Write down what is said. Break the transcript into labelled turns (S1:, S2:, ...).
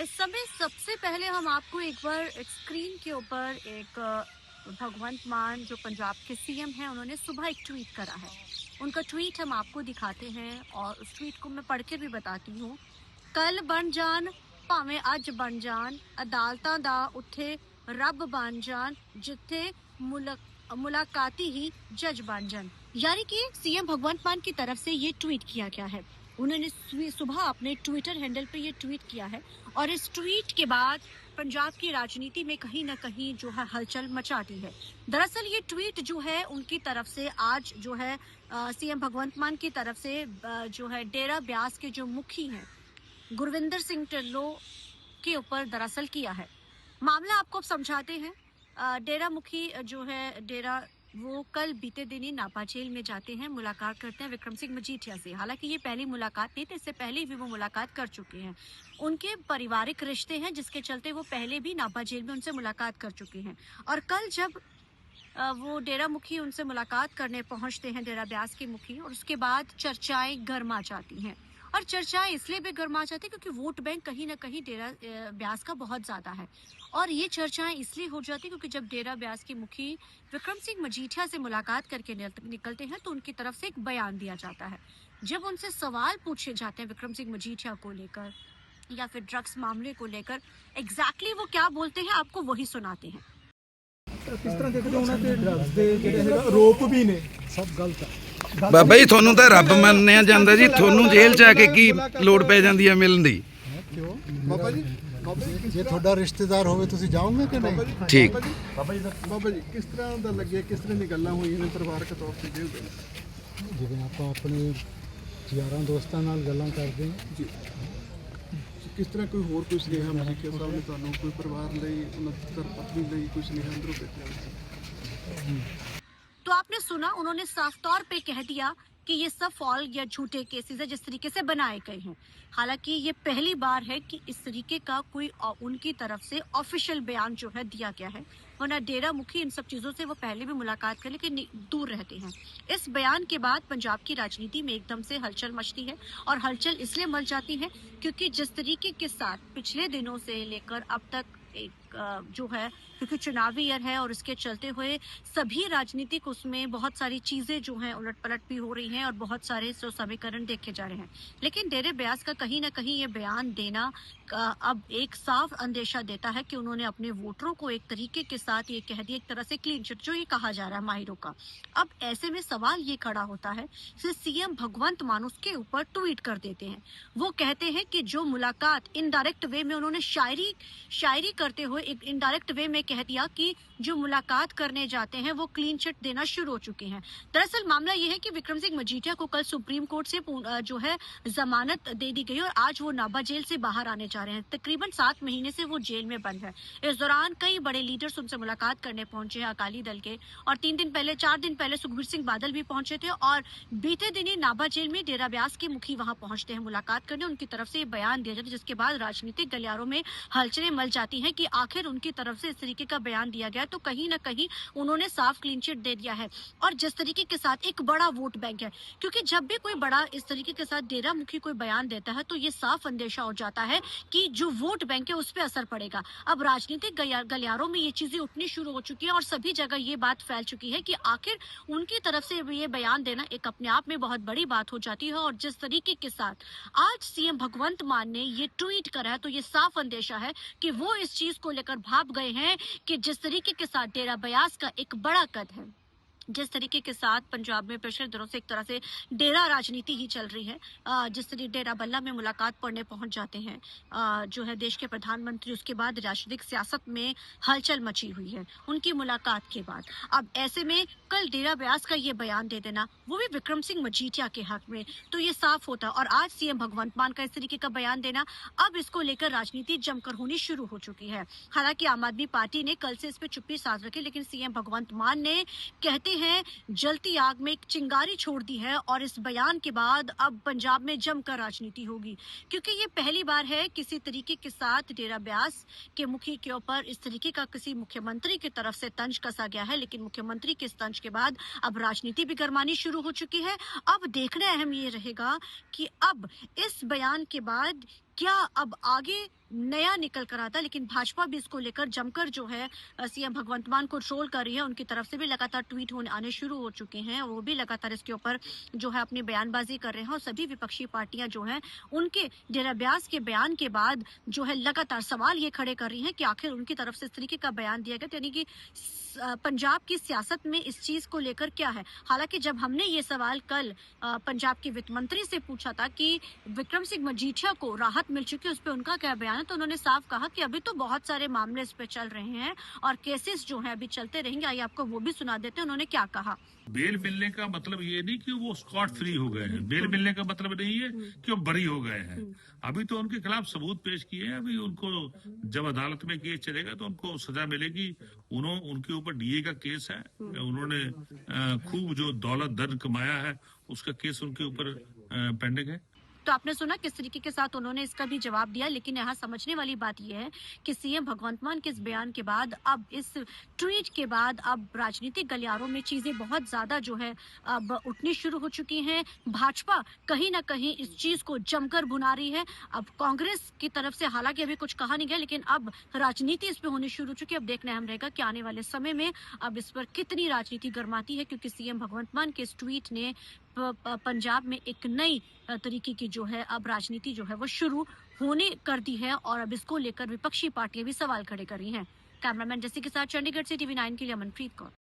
S1: इस समय सबसे पहले हम आपको एक बार स्क्रीन के ऊपर एक भगवंत मान जो पंजाब के सीएम हैं, उन्होंने सुबह एक ट्वीट करा है। उनका ट्वीट हम आपको दिखाते हैं और उस ट्वीट को मैं पढ़ के भी बताती हूँ। कल बन जान भावें अज बन जान, अदालतां दा उत्थे रब बन जान, जिथे मुलाकाती ही जज बन जान। यानी कि सीएम भगवंत मान की तरफ से ये ट्वीट किया गया है। उन्होंने सुबह अपने ट्विटर हैंडल पे ये ट्वीट किया है और इस ट्वीट के बाद पंजाब की राजनीति में कहीं ना कहीं जो है हलचल मचाती है। दरअसल ये ट्वीट जो है उनकी तरफ से आज जो है सीएम भगवंत मान की तरफ से जो है डेरा ब्यास के जो मुखी हैं गुरविंदर सिंह ढिल्लों के ऊपर दरअसल किया है। मामला आपको अब समझाते हैं। डेरा मुखी जो है डेरा वो कल बीते दिन ही नापा जेल में जाते हैं, मुलाकात करते हैं विक्रम सिंह मजीठिया से। हालांकि ये पहली मुलाकात नहीं थी, इससे पहले भी वो मुलाकात कर चुके हैं। उनके पारिवारिक रिश्ते हैं जिसके चलते वो पहले भी नापा जेल में उनसे मुलाकात कर चुके हैं। और कल जब वो डेरा मुखी उनसे मुलाकात करने पहुंचते हैं, डेरा ब्यास के मुखी, और उसके बाद चर्चाएं गर्मा जाती हैं। और चर्चाएं इसलिए भी गर्मा जाती है क्योंकि वोट बैंक कहीं ना कहीं डेरा ब्यास का बहुत ज्यादा है। और ये चर्चाएं इसलिए हो जाती क्योंकि जब डेरा ब्यास के मुखी विक्रम सिंह मजीठिया से मुलाकात करके निकलते हैं तो उनकी तरफ से एक बयान दिया जाता है। जब उनसे सवाल पूछे जाते हैं विक्रम सिंह मजीठिया को लेकर या फिर ड्रग्स मामले को लेकर, एग्जैक्टली वो क्या बोलते हैं आपको वही सुनाते हैं।
S2: किस तरह देखते हो उन्होंने ड्रग्स ਦੇ ਜਿਹੜੇ ਹੈਗਾ ਆਰੋਪ ਵੀ ਨੇ ਸਭ ਗਲਤ ਹੈ।
S3: ਬਾਬਾ ਜੀ ਤੁਹਾਨੂੰ ਤਾਂ ਰੱਬ ਮੰਨਿਆ ਜਾਂਦਾ ਜੀ, ਤੁਹਾਨੂੰ ਜੇਲ੍ਹ 'ਚ ਆ ਕੇ ਕੀ ਲੋੜ ਪੈ ਜਾਂਦੀ ਹੈ ਮਿਲਣ ਦੀ?
S2: ਕਿਉਂ ਬਾਬਾ ਜੀ ਜੇ ਤੁਹਾਡਾ ਰਿਸ਼ਤੇਦਾਰ ਹੋਵੇ ਤੁਸੀਂ ਜਾਓਗੇ ਕਿ ਨਹੀਂ?
S3: ਠੀਕ
S2: ਬਾਬਾ ਜੀ ਕਿਸ ਤਰ੍ਹਾਂ ਦਾ ਲੱਗੇ, ਕਿਸ ਤਰ੍ਹਾਂ ਦੀ ਗੱਲਾਂ ਹੋਈਆਂ ਨੇ ਪਰਿਵਾਰਕ ਤੌਰ ਤੇ ਜੇਲ੍ਹ ਦੇ ਵਿੱਚ?
S4: ਜਿਵੇਂ ਆਪਾਂ ਆਪਣੇ ਯਾਰਾਂ ਦੋਸਤਾਂ ਨਾਲ ਗੱਲਾਂ ਕਰਦੇ ਹਾਂ
S2: ਜੀ किस तरह कोई होर कोई स्नेहा मजीठिया साहब ने ਤੁਹਾਨੂੰ कोई परिवार ਲਈ ਉਹਨਾਂ ਦੀ ਪਤਨੀ ਲਈ कोई स्नेहा अंदरों भेजा?
S1: तो आपने सुना, उन्होंने साफ तौर पे कह दिया कि ये सब फॉल या झूठे केसेस है जिस तरीके से बनाए गए हैं। हालांकि ये पहली बार है कि इस तरीके का कोई उनकी तरफ से ऑफिशियल बयान जो है दिया गया है, वरना डेरा मुखी इन सब चीजों से वो पहले भी मुलाकात कर लेकिन दूर रहते हैं। इस बयान के बाद पंजाब की राजनीति में एकदम से हलचल मचती है और हलचल इसलिए मच जाती है क्योंकि जिस तरीके के साथ पिछले दिनों से लेकर अब तक एक जो है, क्योंकि चुनावी ईयर है और इसके चलते हुए सभी राजनीतिक उसमें बहुत सारी चीजें जो हैं उलट पलट भी हो रही हैं और बहुत सारे समीकरण देखे जा रहे हैं। लेकिन डेरा ब्यास का कहीं ना कहीं ये बयान देना अब एक साफ अंदेशा देता है कि उन्होंने अपने वोटरों को एक तरीके के साथ ये कह दिया, एक तरह से क्लीन चिट जो ये कहा जा रहा है माहिरों का। अब ऐसे में सवाल ये खड़ा होता है कि सीएम भगवंत मान उसके ऊपर ट्वीट कर देते हैं। वो कहते हैं कि जो मुलाकात इनडायरेक्ट वे में उन्होंने शायरी करते हुए एक इनडायरेक्ट वे में कह दिया कि जो मुलाकात करने जाते हैं वो क्लीन चिट देना शुरू हो चुके हैं। दरअसल मामला ये है कि विक्रम सिंह मजीठिया को कल सुप्रीम कोर्ट से जो है जमानत दे दी गई और आज वो नाभा जेल से बाहर आने जा रहे हैं। तकरीबन 7 महीने से वो जेल में बंद है। इस दौरान कई बड़े लीडर्स उनसे मुलाकात करने पहुंचे हैं अकाली दल के, और 4 दिन पहले सुखबीर सिंह बादल भी पहुंचे थे और बीते दिन ही नाभा जेल में डेरा ब्यास के मुखी वहां पहुंचते हैं मुलाकात करने। उनकी तरफ से बयान दिया जाता है जिसके बाद राजनीतिक गलियारों में हलचलें मच जाती हैं कि आखिर उनकी तरफ से इस तरीके का बयान दिया गया तो कहीं ना कहीं उन्होंने साफ क्लीन चिट दे दिया है। और जिस तरीके के साथ एक बड़ा वोट बैंक है, क्योंकि जब भी कोई बड़ा इस तरीके के साथ डेरा मुखी कोई बयान देता है तो ये साफ अंदेशा हो जाता है कि जो वोट बैंक है उस पर असर पड़ेगा। अब राजनीतिक गलियारों में ये चीजें उठनी शुरू हो चुकी है और सभी जगह ये बात फैल चुकी है कि आखिर उनकी तरफ से ये बयान देना एक अपने आप में बहुत बड़ी बात हो जाती है। और जिस तरीके के साथ आज सीएम भगवंत मान ने ये ट्वीट करा है तो ये साफ अंदेशा है कि वो इस चीज को लेकर भाप गए हैं कि जिस तरीके के साथ डेरा ब्यास का एक बड़ा कद है, जिस तरीके के साथ पंजाब में पिछले दिनों से एक तरह से डेरा राजनीति ही चल रही है। जिस तरीके डेरा बल्ला में मुलाकात पढ़ने पहुंच जाते हैं जो है देश के प्रधानमंत्री, उसके बाद राजनीतिक सियासत में हलचल मची हुई है उनकी मुलाकात के बाद। अब ऐसे में कल डेरा ब्यास का ये बयान दे देना, वो भी विक्रम सिंह मजीठिया के हक में, तो ये साफ होता। और आज सीएम भगवंत मान का इस तरीके का बयान देना, अब इसको लेकर राजनीति जमकर होनी शुरू हो चुकी है। हालांकि आम आदमी पार्टी ने कल से इस पर चुप्पी साध रखी, लेकिन सीएम भगवंत मान ने कहते हैं जलती आग में एक चिंगारी छोड़ दी है और इस बयान के बाद अब पंजाब में जमकर राजनीति होगी। क्योंकि ये पहली बार है किसी तरीके के साथ डेरा ब्यास के मुखी के ऊपर इस तरीके का किसी मुख्यमंत्री की तरफ से तंज कसा गया है। लेकिन मुख्यमंत्री के इस तंज के बाद अब राजनीति भी गरमानी शुरू हो चुकी है। अब देखना अहम ये रहेगा कि अब इस बयान के बाद क्या अब आगे नया निकल कर आता, लेकिन भाजपा भी इसको लेकर जमकर जो है सीएम भगवंत मान को ट्रोल कर रही है। उनकी तरफ से भी लगातार ट्वीट आने शुरू हो चुके हैं, वो भी लगातार इसके ऊपर जो है अपनी बयानबाजी कर रहे हैं। और सभी विपक्षी पार्टियां जो है उनके डेरा ब्यास के बयान के बाद जो है लगातार सवाल ये खड़े कर रही हैं कि आखिर उनकी तरफ से इस तरीके का बयान दिया गया, यानी कि पंजाब की सियासत में इस चीज को लेकर क्या है। हालांकि जब हमने ये सवाल कल पंजाब के वित्त मंत्री से पूछा था कि विक्रम सिंह मजीठिया को राहत मिल चुकी है, उस पर उनका क्या बयान है, तो उन्होंने साफ कहा कि अभी तो बहुत सारे मामले इस पे चल रहे हैं और केसेस जो हैं अभी चलते रहेंगे। आइए आपको वो भी सुना देते हैं उन्होंने क्या कहा।
S5: बेल मिलने का मतलब ये नहीं कि वो स्कॉट फ्री हो गए हैं, बेल मिलने का मतलब नहीं है कि वो बरी हो गए हैं। अभी तो उनके खिलाफ सबूत पेश किए हैं, अभी उनको जब अदालत में केस चलेगा तो उनको सजा मिलेगी। उनके ऊपर डीए का केस है, उन्होंने खूब जो दौलत धन कमाया है उसका केस उनके ऊपर पेंडिंग है।
S1: तो आपने सुना किस तरीके के साथ उन्होंने इसका भी जवाब दिया। लेकिन यहाँ समझने वाली बात यह है कि सीएम भगवंत मान के इस बयान के बाद, अब इस ट्वीट के बाद, अब राजनीतिक गलियारों में चीजें बहुत ज्यादा जो है अब उठनी शुरू हो चुकी हैं। भाजपा कहीं ना कहीं इस चीज को जमकर भुना रही है। अब कांग्रेस की तरफ से हालांकि अभी कुछ कहा नहीं गया, लेकिन अब राजनीति इस पे होनी शुरू हो चुकी है। अब देखना हम रहेगा कि आने वाले समय में अब इस पर कितनी राजनीति गर्माती है, क्योंकि सीएम भगवंत मान के इस ट्वीट ने पंजाब में एक नई तरीके की जो है अब राजनीति जो है वो शुरू होने कर दी है। और अब इसको लेकर विपक्षी पार्टियां भी सवाल खड़े कर रही हैं। कैमरामैन जैसी के साथ चंडीगढ़ से TV9 के लिए अमनप्रीत कौर।